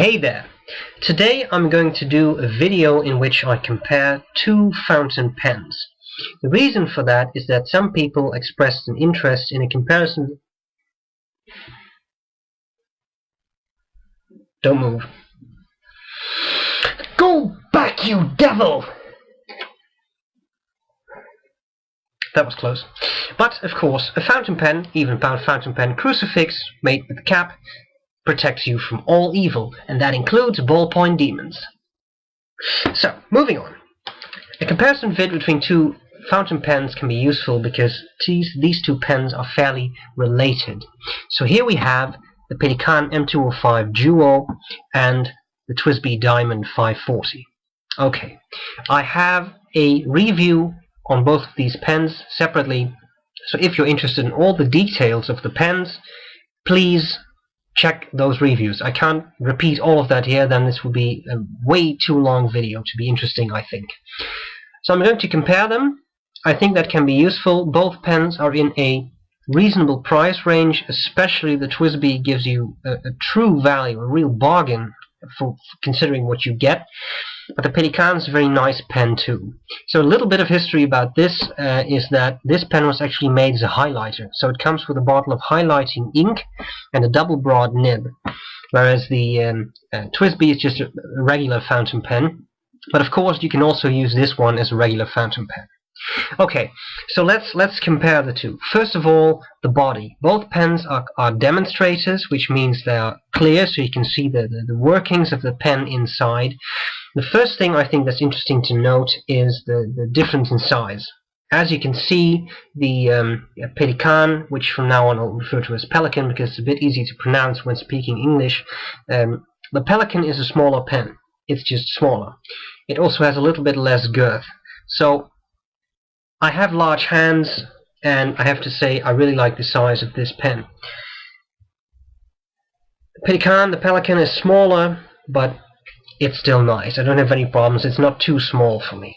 Hey there! Today I'm going to do a video in which I compare two fountain pens. The reason for that is that some people expressed an interest in a comparison. Don't move. Go back, you devil! That was close. But, of course, a fountain pen, even fountain pen crucifix made with a cap, protects you from all evil, and that includes ballpoint demons. So, moving on. A comparison vid between two fountain pens can be useful because these two pens are fairly related. So here we have the Pelikan M205 Duo and the TWSBI Diamond 540. Okay, I have a review on both of these pens separately, so if you're interested in all the details of the pens, please check those reviews. I can't repeat all of that here, then this would be a way too long video to be interesting, I think. So I'm going to compare them. I think that can be useful. Both pens are in a reasonable price range, especially the TWSBI gives you a true value, a real bargain for considering what you get. But the Pelikan is a very nice pen too. So a little bit of history about this is that this pen was actually made as a highlighter. So it comes with a bottle of highlighting ink and a double broad nib, whereas the TWSBI is just a regular fountain pen. But of course you can also use this one as a regular fountain pen. Okay, so let's compare the two. First of all, the body. Both pens are demonstrators, which means they are clear, so you can see the workings of the pen inside. The first thing I think that's interesting to note is the difference in size. As you can see, the Pelikan, which from now on I'll refer to as Pelikan because it's a bit easy to pronounce when speaking English, the Pelikan is a smaller pen. It's just smaller. It also has a little bit less girth. So I have large hands, and I have to say I really like the size of this pen. The Pelikan is smaller, but it's still nice. I don't have any problems. It's not too small for me.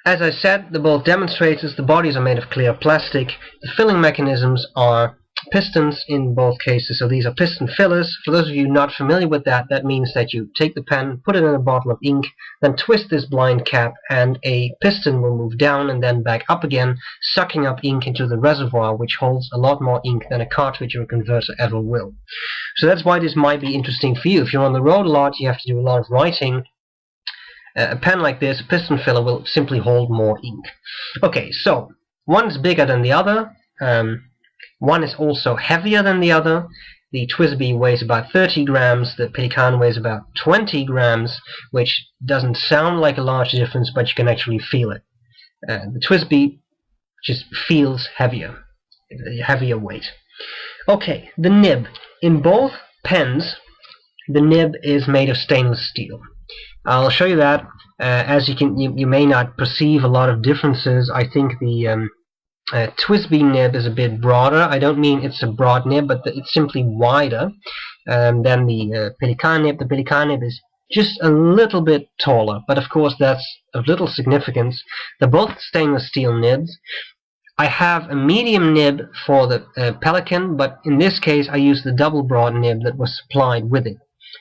As I said, they're both demonstrators. The bodies are made of clear plastic. The filling mechanisms are pistons in both cases. So these are piston fillers. For those of you not familiar with that, that means that you take the pen, put it in a bottle of ink, then twist this blind cap, and a piston will move down and then back up again, sucking up ink into the reservoir, which holds a lot more ink than a cartridge or a converter ever will. So that's why this might be interesting for you. If you're on the road a lot, you have to do a lot of writing. A pen like this, a piston filler, will simply hold more ink. Okay, so one is bigger than the other. One is also heavier than the other. The TWSBI weighs about 30 grams, the Pelikan weighs about 20 grams, which doesn't sound like a large difference, but you can actually feel it. The TWSBI just feels heavier, heavier weight. Okay, the nib. In both pens, the nib is made of stainless steel. I'll show you that. As you may not perceive a lot of differences. I think the TWSBI nib is a bit broader. I don't mean it's a broad nib, but it's simply wider than the Pelikan nib. The Pelikan nib is just a little bit taller, but of course that's of little significance. They're both stainless steel nibs. I have a medium nib for the Pelikan, but in this case I use the double broad nib that was supplied with it.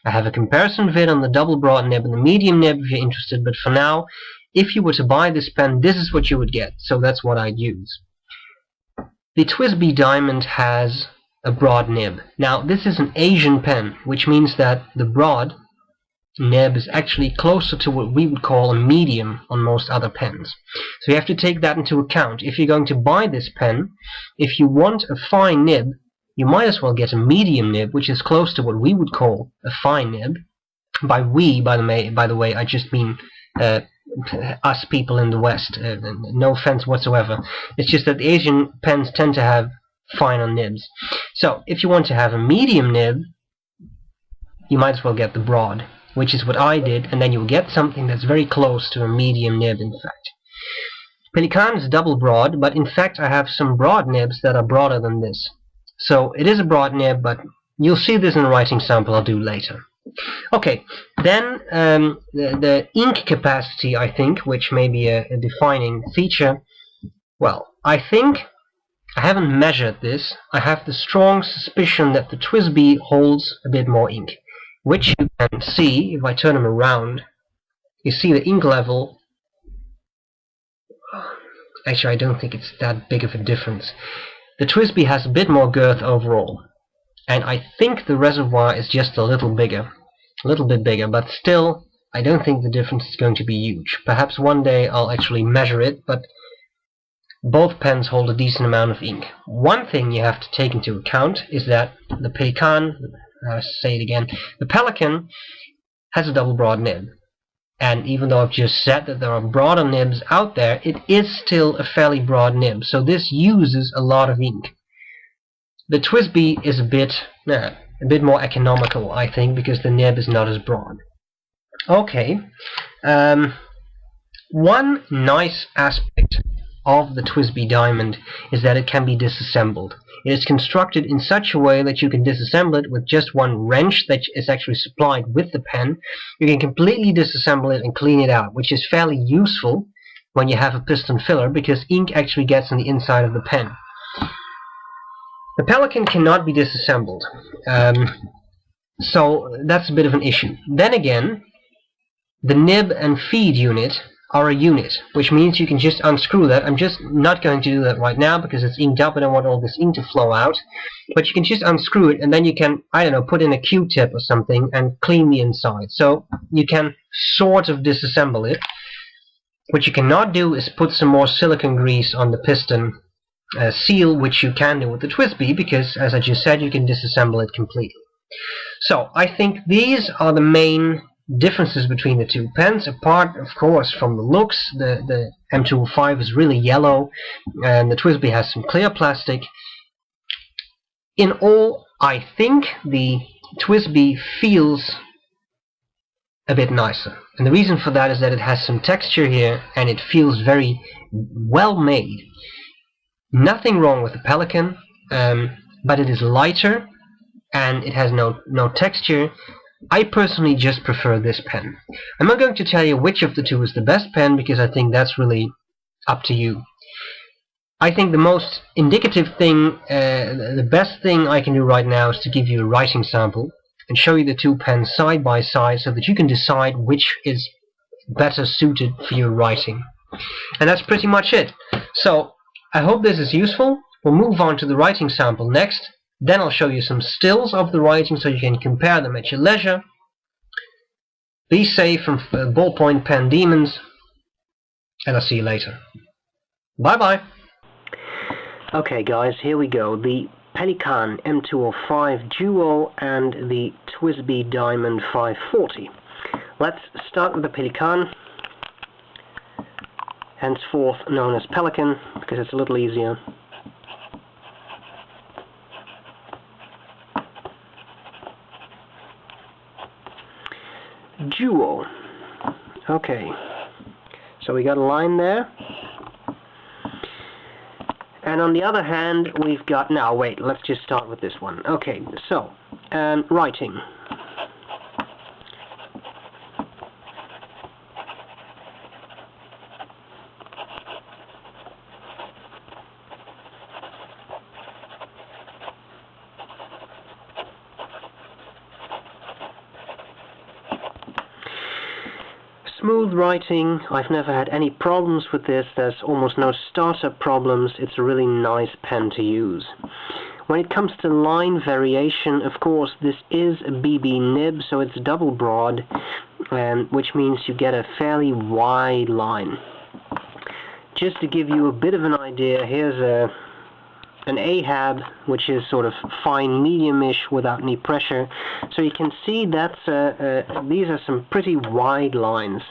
I have a comparison vid on the double broad nib and the medium nib if you're interested, but for now, if you were to buy this pen, this is what you would get, so that's what I'd use. The TWSBI Diamond has a broad nib. Now, this is an Asian pen, which means that the broad nib is actually closer to what we would call a medium on most other pens. So you have to take that into account. If you're going to buy this pen, if you want a fine nib, you might as well get a medium nib, which is close to what we would call a fine nib. By we, by the way, I just mean us people in the West. No offense whatsoever. It's just that the Asian pens tend to have finer nibs. So if you want to have a medium nib, you might as well get the broad, which is what I did, and then you'll get something that's very close to a medium nib, in fact. Pelikan is double broad, but in fact I have some broad nibs that are broader than this. So it is a broad nib, but you'll see this in a writing sample I'll do later. Okay, then the ink capacity, I think, which may be a defining feature. Well, I think, I haven't measured this, I have the strong suspicion that the TWSBI holds a bit more ink. which you can see if I turn them around. You see the ink level. Actually, I don't think it's that big of a difference. The TWSBI has a bit more girth overall, and I think the reservoir is just a little bit bigger, but still, I don't think the difference is going to be huge. Perhaps one day I'll actually measure it, but both pens hold a decent amount of ink. One thing you have to take into account is that the Pelikan, the Pelikan has a double broad nib. And even though I've just said that there are broader nibs out there, it is still a fairly broad nib, so this uses a lot of ink. The TWSBI is a bit more economical, I think, because the nib is not as broad. Okay, one nice aspect of the TWSBI Diamond is that it can be disassembled. It is constructed in such a way that you can disassemble it with just one wrench that is actually supplied with the pen. You can completely disassemble it and clean it out, which is fairly useful when you have a piston filler, because ink actually gets on the inside of the pen. The Pelikan cannot be disassembled, so that's a bit of an issue. Then again, the nib and feed unit are a unit, which means you can just unscrew that. I'm just not going to do that right now because it's inked up. I don't want all this ink to flow out. But you can just unscrew it, and then you can, I don't know, put in a Q-tip or something and clean the inside. So you can sort of disassemble it. What you cannot do is put some more silicone grease on the piston seal, which you can do with the TWSBI, because, as I just said, you can disassemble it completely. So I think these are the main differences between the two pens, apart of course from the looks. The M205 is really yellow and the TWSBI has some clear plastic. In all, I think the TWSBI feels a bit nicer, and the reason for that is that it has some texture here and it feels very well made. Nothing wrong with the Pelikan, but it is lighter and it has no texture. I personally just prefer this pen. I'm not going to tell you which of the two is the best pen, because I think that's really up to you. I think the most indicative thing, the best thing I can do right now is to give you a writing sample and show you the two pens side by side so that you can decide which is better suited for your writing. And that's pretty much it. So, I hope this is useful. We'll move on to the writing sample next. Then I'll show you some stills of the writing so you can compare them at your leisure. Be safe from ballpoint pen demons, and I'll see you later. Bye bye. Okay guys, here we go. The Pelikan M205 Duo and the TWSBI Diamond 540. Let's start with the Pelikan, henceforth known as Pelikan because it's a little easier. Duo. Okay, so we got a line there, and on the other hand we've got, now wait, let's just start with this one. Okay, so writing. Smooth writing. I've never had any problems with this. There's almost no startup problems. It's a really nice pen to use. When it comes to line variation, of course, this is a BB nib, so it's double broad, which means you get a fairly wide line. Just to give you a bit of an idea, here's an Ahab, which is sort of fine medium-ish without any pressure. So you can see that's these are some pretty wide lines.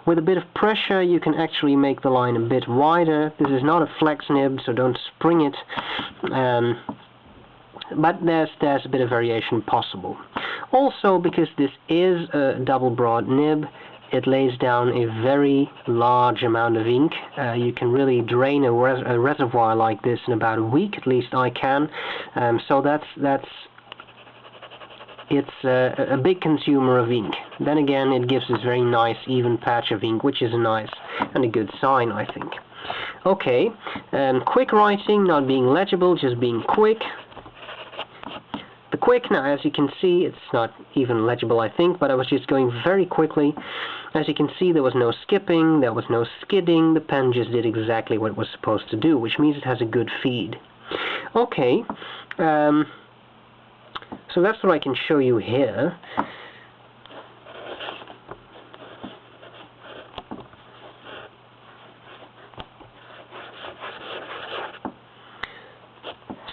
With a bit of pressure you can actually make the line a bit wider. This is not a flex nib, so don't spring it. But there's a bit of variation possible. Also, because this is a double broad nib, it lays down a very large amount of ink. You can really drain a reservoir like this in about a week, at least I can. So it's a big consumer of ink. Then again, it gives this very nice even patch of ink, which is a nice and a good sign, I think. Okay, quick writing, not being legible, just being quick. The quick. Now, as you can see, it's not even legible, I think, but I was just going very quickly. As you can see, there was no skipping, there was no skidding. The pen just did exactly what it was supposed to do, which means it has a good feed. Okay, so that's what I can show you here.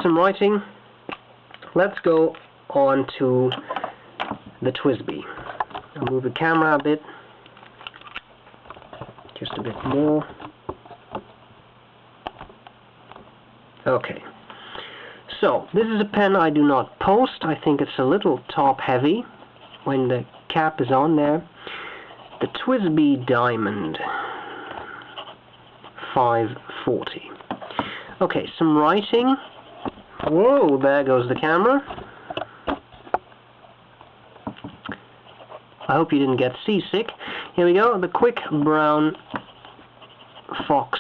Some writing. Let's go on to the TWSBI. I'll move the camera a bit, just a bit more. Okay, so this is a pen I do not post. I think it's a little top heavy when the cap is on there. The TWSBI Diamond 540. Okay, some writing. Whoa, there goes the camera. I hope you didn't get seasick. Here we go, the quick brown fox.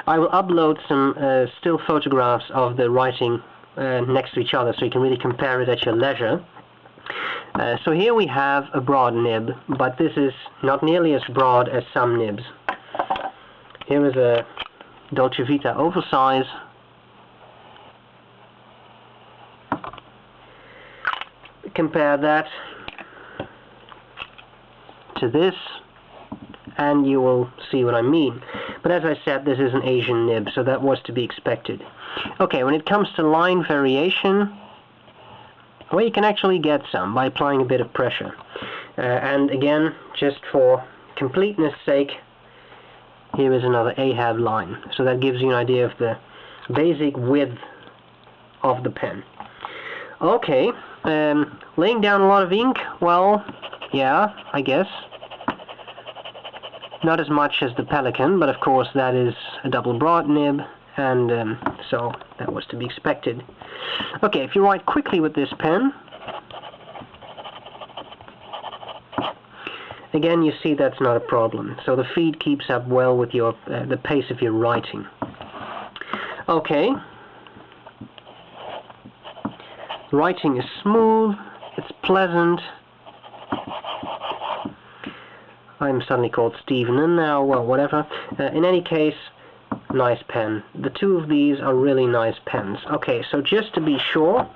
I will upload some still photographs of the writing next to each other so you can really compare it at your leisure. So here we have a broad nib, but this is not nearly as broad as some nibs. Here is a Dolce Vita oversize. Compare that to this, and you will see what I mean. But as I said, this is an Asian nib, so that was to be expected. Okay, when it comes to line variation, well, you can actually get some by applying a bit of pressure. And again, just for completeness sake, here is another Ahab line. So that gives you an idea of the basic width of the pen. Okay, laying down a lot of ink, well, yeah, I guess. Not as much as the Pelikan, but of course that is a double broad nib, and so that was to be expected. Okay, if you write quickly with this pen, again you see that's not a problem. So the feed keeps up well with your the pace of your writing. Okay, writing is smooth, it's pleasant. I'm suddenly called Stephen, and now, well, whatever. In any case, nice pen. The two of these are really nice pens. Okay, so just to be sure,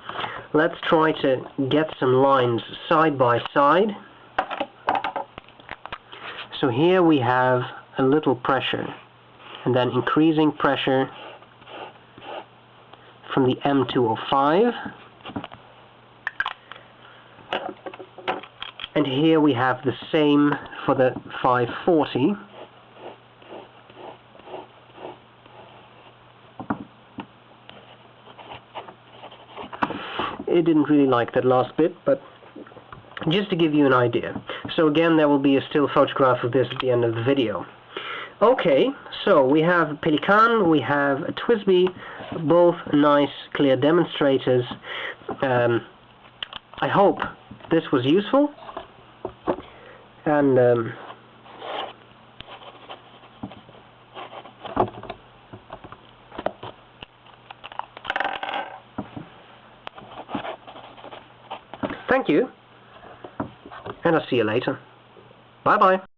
let's try to get some lines side by side. So here we have a little pressure, and then increasing pressure from the M205. And here we have the same for the 540. It didn't really like that last bit, but just to give you an idea. So again, there will be a still photograph of this at the end of the video. Okay, so we have a Pelikan, we have a TWSBI, both nice, clear demonstrators. I hope this was useful. And thank you, and I'll see you later. Bye-bye.